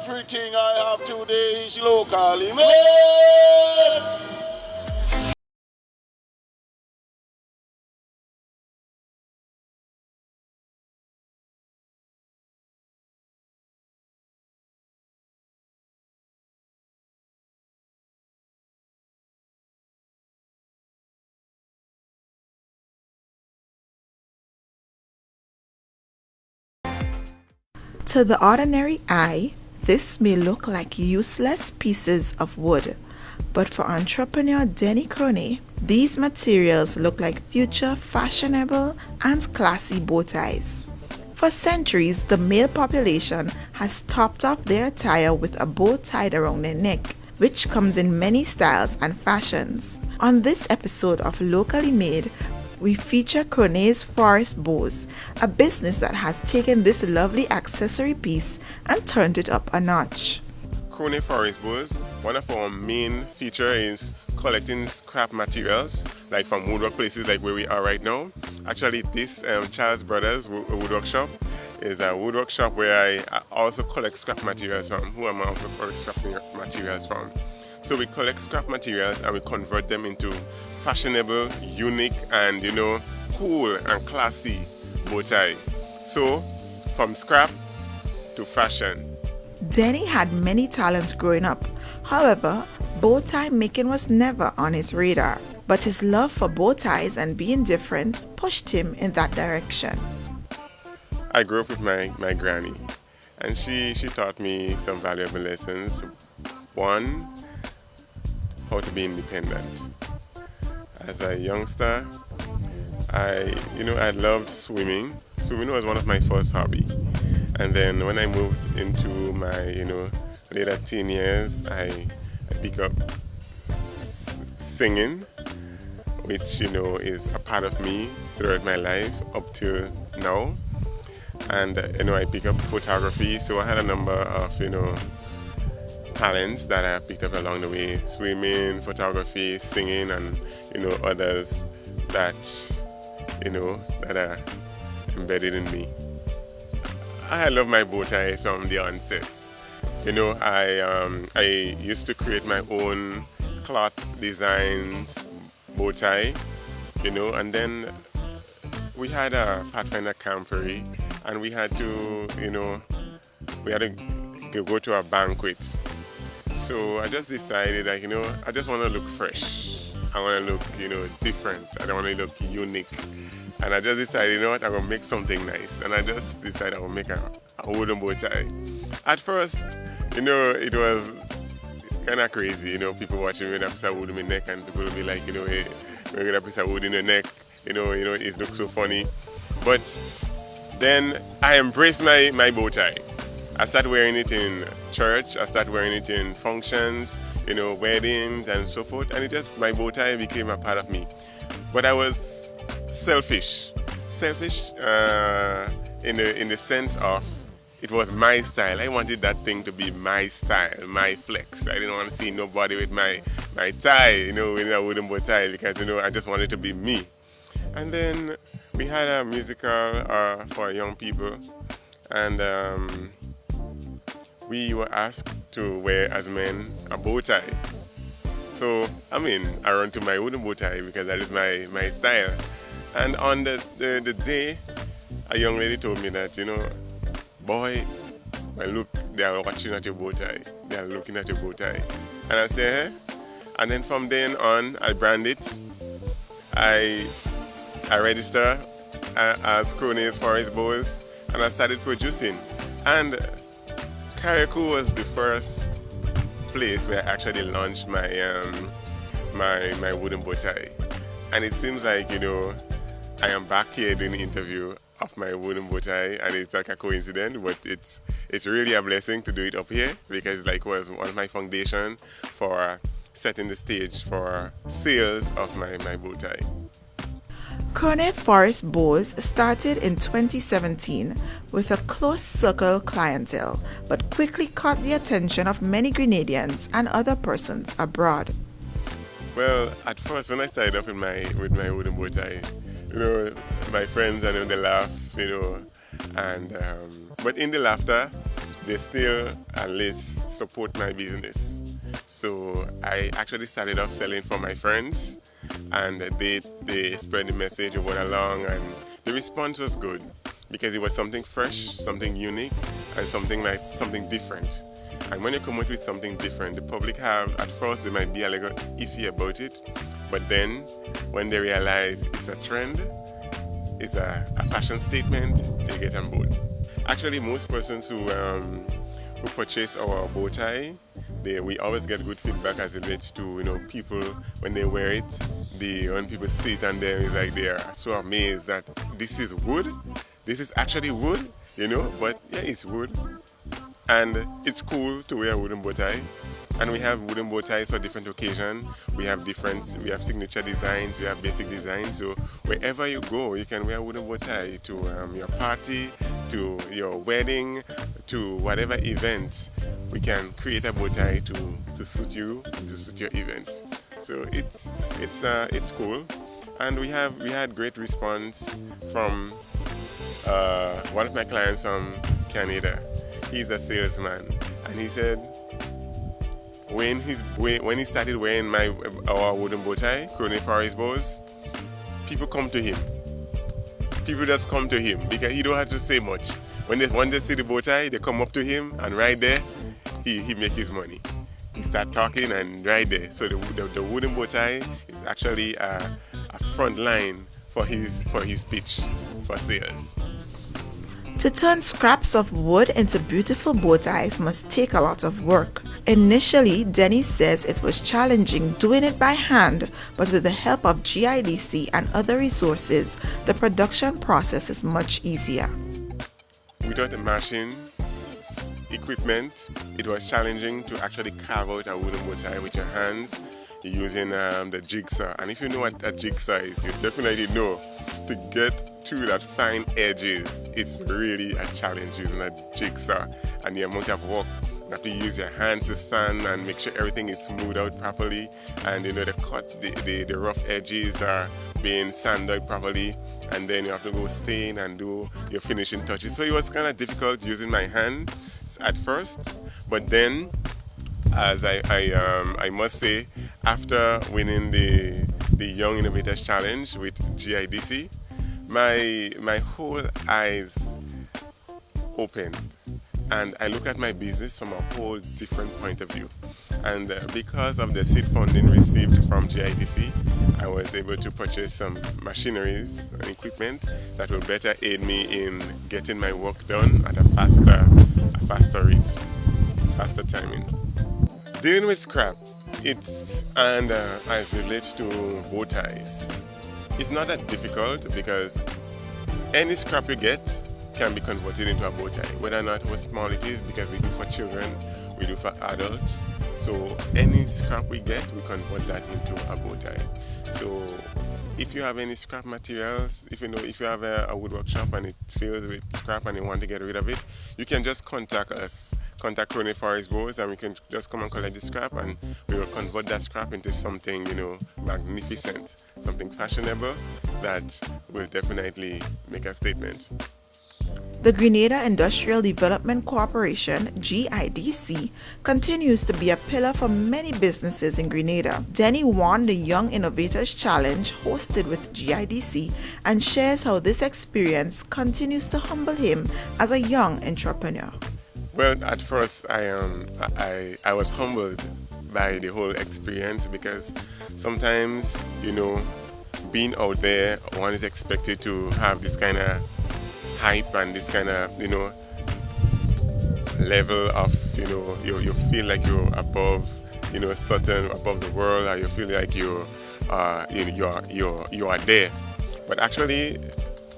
Everything I have today is locally made. To the ordinary eye, this may look like useless pieces of wood, but for entrepreneur Denny Cronniet, these materials look like future fashionable and classy bow ties. For centuries, the male population has topped off their attire with a bow tied around their neck, which comes in many styles and fashions. On this episode of Locally Made, we feature Cronniet's Forest Bows, a business that has taken this lovely accessory piece and turned it up a notch. Cronniet Forest Bows, one of our main feature is collecting scrap materials, like from woodwork places like where we are right now. Actually, this Charles Brothers woodwork shop is a woodwork shop where I also collect scrap materials from, who I'm also collect scrap materials from. So we collect scrap materials and we convert them into fashionable, unique, and cool and classy bow tie. So from scrap to fashion. Denny had many talents growing up. However, bow tie making was never on his radar. But his love for bow ties and being different pushed him in that direction. I grew up with my granny, and she taught me some valuable lessons. One, how to be independent. As a youngster, I loved swimming. Swimming was one of my first hobby. And then when I moved into my later teen years, I picked up singing, which is a part of me throughout my life up till now. And I picked up photography, so I had a number of talents that I picked up along the way: swimming, photography, singing, and others that that are embedded in me. I love my bow ties from the onset. I used to create my own cloth designs bow tie, and then we had a Pathfinder camporee, and we had to go to a banquet. So I just decided I just want to look fresh. I want to look, different. I don't want to look unique. And I just decided, I'm going to make something nice. And I just decided I will make a wooden bow tie. At first, it was kind of crazy. People watching me with a piece of wood in my neck, and people will be like, hey, we're going to piece of wood in your neck. It looks so funny. But then I embraced my bow tie. I started wearing it in church, I started wearing it in functions, weddings and so forth, and my bow tie became a part of me. But I was selfish in the sense of it was my style. I wanted that thing to be my style, my flex. I didn't want to see nobody with my tie, with a wooden bow tie, because I just wanted to be me. And then we had a musical for young people, and we were asked to wear as men a bow tie. So I run to my wooden bow tie because that is my style. And on the day, a young lady told me that, boy, look, they are watching at your bow tie. They are looking at your bow tie. And I said, and then from then on, I brand it. I register as Cronniet's Forest Bows, and I started producing. And Carriacou was the first place where I actually launched my my wooden bow tie. And it seems like, I am back here doing the interview of my wooden bow tie, and it's like a coincidence, but it's really a blessing to do it up here, because it was one of my foundation for setting the stage for sales of my bow tie. Cronniet Forest Bows started in 2017 with a close circle clientele, but quickly caught the attention of many Grenadians and other persons abroad. Well, at first when I started off with my wooden bow tie, my friends, they laugh, and but in the laughter, they still at least support my business. So I actually started off selling for my friends, and they spread the message over along, and the response was good because it was something fresh, something unique, and something different. And when you come up with something different, the public at first they might be a little iffy about it, but then when they realize it's a trend, it's a fashion statement, they get on board. Actually, most persons who purchase our bow tie, we always get good feedback as it relates to people when they wear it. When people see it on them, it's like they are so amazed that this is wood. This is actually wood, But yeah, it's wood, and it's cool to wear a wooden bow tie. And we have wooden bow ties for different occasions. We have signature designs, we have basic designs. So wherever you go, you can wear a wooden bow tie to your party, to your wedding, to whatever event. We can create a bow tie to suit you, to suit your event. So it's cool, and we had great response from one of my clients from Canada. He's a salesman, and he said, when he started wearing our wooden bow tie, Cronniet Forest bows, people come to him. People just come to him because he don't have to say much. When they see the bow tie, they come up to him, and right there, he make his money. He start talking, and right there. So the wooden bow tie is actually a front line for his pitch for sales. To turn scraps of wood into beautiful bow ties must take a lot of work. Initially, Denny says it was challenging doing it by hand, but with the help of GIDC and other resources, the production process is much easier. Without the machine equipment, it was challenging to actually carve out a wooden bow tie with your hands using the jigsaw. And if you know what a jigsaw is, you definitely know to get to that fine edges, it's really a challenge using a jigsaw, and the amount of work. You have to use your hands to sand and make sure everything is smoothed out properly, and the rough edges are being sanded out properly, and then you have to go stain and do your finishing touches. So it was kind of difficult using my hands at first, but then, as I must say, after winning the Young Innovators Challenge with GIDC, my whole eyes opened, and I look at my business from a whole different point of view. And because of the seed funding received from GIDC, I was able to purchase some machineries and equipment that will better aid me in getting my work done at a faster rate, faster timing. Dealing with scrap, as it relates to bow ties, it's not that difficult because any scrap you get can be converted into a bow tie, whether or not how small it is, because we do for children, we do for adults. So any scrap we get, we convert that into a bow tie. So if you have any scrap materials, if you have a woodwork shop and it fills with scrap and you want to get rid of it, you can just contact us, contact Cronniet Forest Bows, and we can just come and collect the scrap, and we will convert that scrap into something, magnificent, something fashionable that will definitely make a statement. The Grenada Industrial Development Corporation, GIDC, continues to be a pillar for many businesses in Grenada. Denny won the Young Innovators Challenge hosted with GIDC and shares how this experience continues to humble him as a young entrepreneur. Well, at first I was humbled by the whole experience because sometimes, being out there, one is expected to have this kind of hype and this kind of level of you feel like you're above above the world, or you feel like you are there. But actually,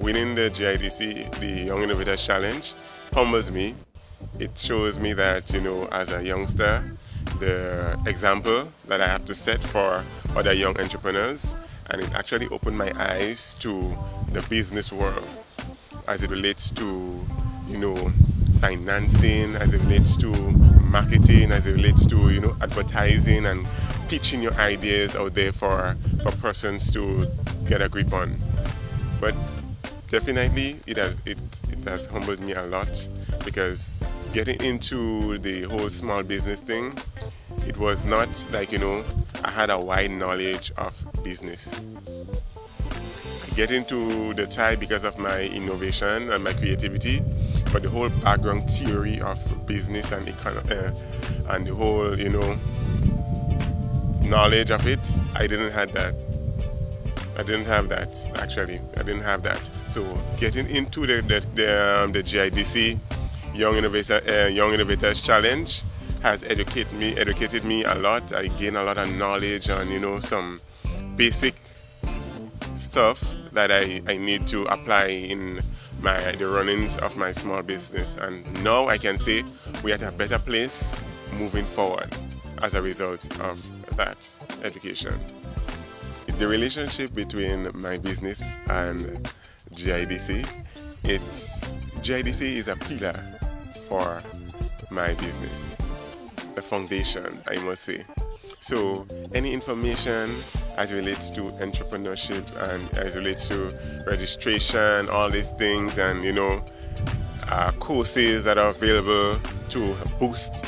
winning the GIDC, the Young Innovators Challenge, humbles me. It shows me that as a youngster, the example that I have to set for other young entrepreneurs, and it actually opened my eyes to the business world, as it relates to, financing, as it relates to marketing, as it relates to, advertising and pitching your ideas out there for persons to get a grip on. But definitely it has humbled me a lot, because getting into the whole small business thing, it was not like, I had a wide knowledge of business. I get into the tie because of my innovation and my creativity, but the whole background theory of business and and the whole, knowledge of it, I didn't have that. I didn't have that. So getting into the GIDC Young Innovators Challenge has educated me a lot. I gained a lot of knowledge on some basic stuff that I need to apply in the runnings of my small business. And now I can say we're at a better place moving forward as a result of that education. The relationship between my business and GIDC, GIDC is a pillar for my business, the foundation, I must say. So any information as relates to entrepreneurship and as relates to registration, all these things, and courses that are available to boost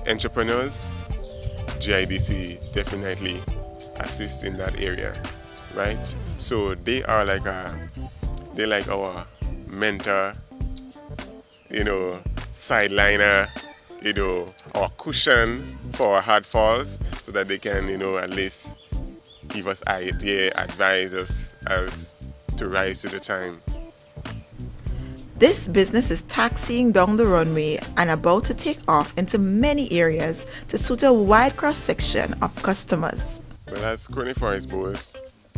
entrepreneurs, GIDC definitely assists in that area, right? So they are like our mentor, sideliner, or cushion for our hard falls, so that they can, at least give us idea, advise us as to rise to the time. This business is taxiing down the runway and about to take off into many areas to suit a wide cross-section of customers. Well, as Cron Forest Bows,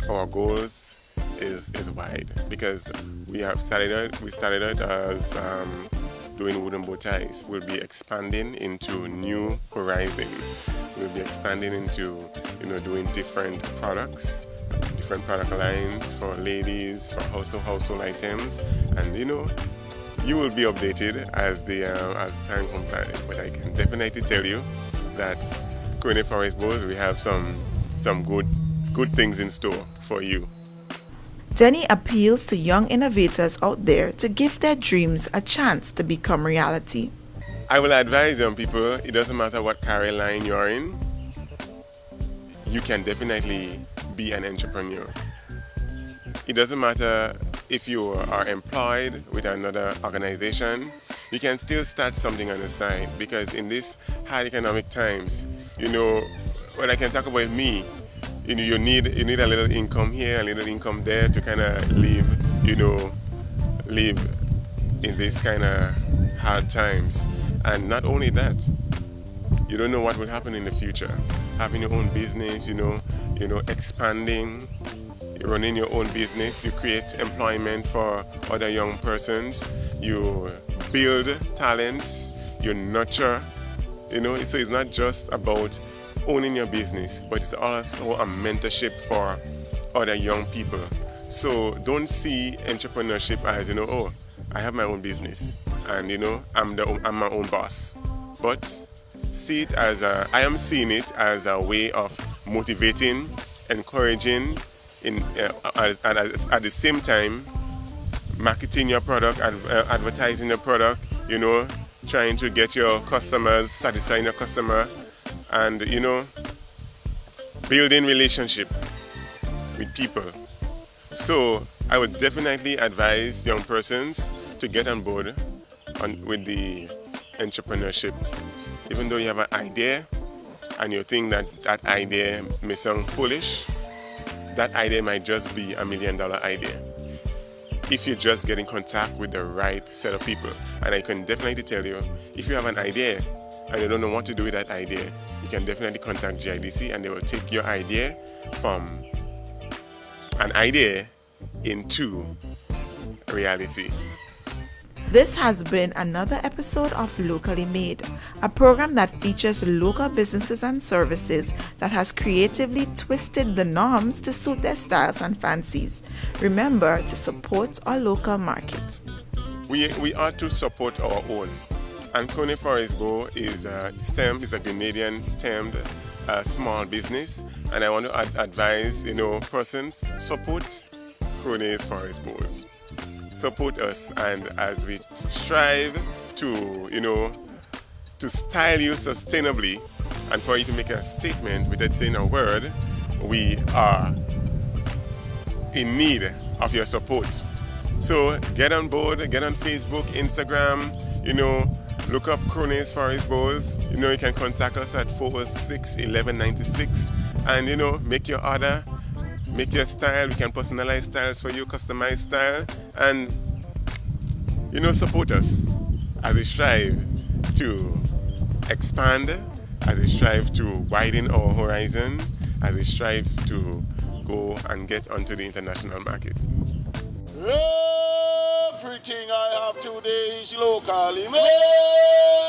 our goals is wide, because we started out as doing wooden bow ties. We'll be expanding into new horizons. We'll be expanding into doing different products, different product lines for ladies, for household items, and you will be updated as time comes by. But I can definitely tell you that Cron Forest Bows, we have some good things in store for you. Denny appeals to young innovators out there to give their dreams a chance to become reality. I will advise young people, it doesn't matter what career line you're in, you can definitely be an entrepreneur. It doesn't matter if you are employed with another organization, you can still start something on the side, because in these hard economic times, when I can talk about me, you need a little income here, a little income there to kind of live in these kind of hard times. And not only that, you don't know what will happen in the future. Having your own business, expanding, running your own business, you create employment for other young persons, you build talents, you nurture, so it's not just about owning your business, but it's also a mentorship for other young people. So don't see entrepreneurship as, I have my own business and I'm my own boss. But see it as I am seeing it as a way of motivating, encouraging, at the same time marketing your product, advertising your product, trying to get your customers, satisfying your customer, and building relationship with people. So I would definitely advise young persons to get on board with the entrepreneurship. Even though you have an idea and you think that idea may sound foolish, that idea might just be $1 million idea if you just get in contact with the right set of people. And I can definitely tell you, if you have an idea and you don't know what to do with that idea, you can definitely contact GIDC and they will take your idea from an idea into reality. This has been another episode of Locally Made, a program that features local businesses and services that has creatively twisted the norms to suit their styles and fancies. Remember to support our local markets. We ought to support our own. And Cron Forest Bow is a Grenadian stemmed small business, and I want to advise persons, support Cron Forest Bows. Support us, and as we strive to, to style you sustainably, and for you to make a statement without saying a word, we are in need of your support. So get on board, get on Facebook, Instagram, look up Cronniet for his bows. You can contact us at 406-1196 and, make your order, make your style. We can personalize styles for you, customize style, and, support us as we strive to expand, as we strive to widen our horizon, as we strive to go and get onto the international market. Everything I have today is locally made.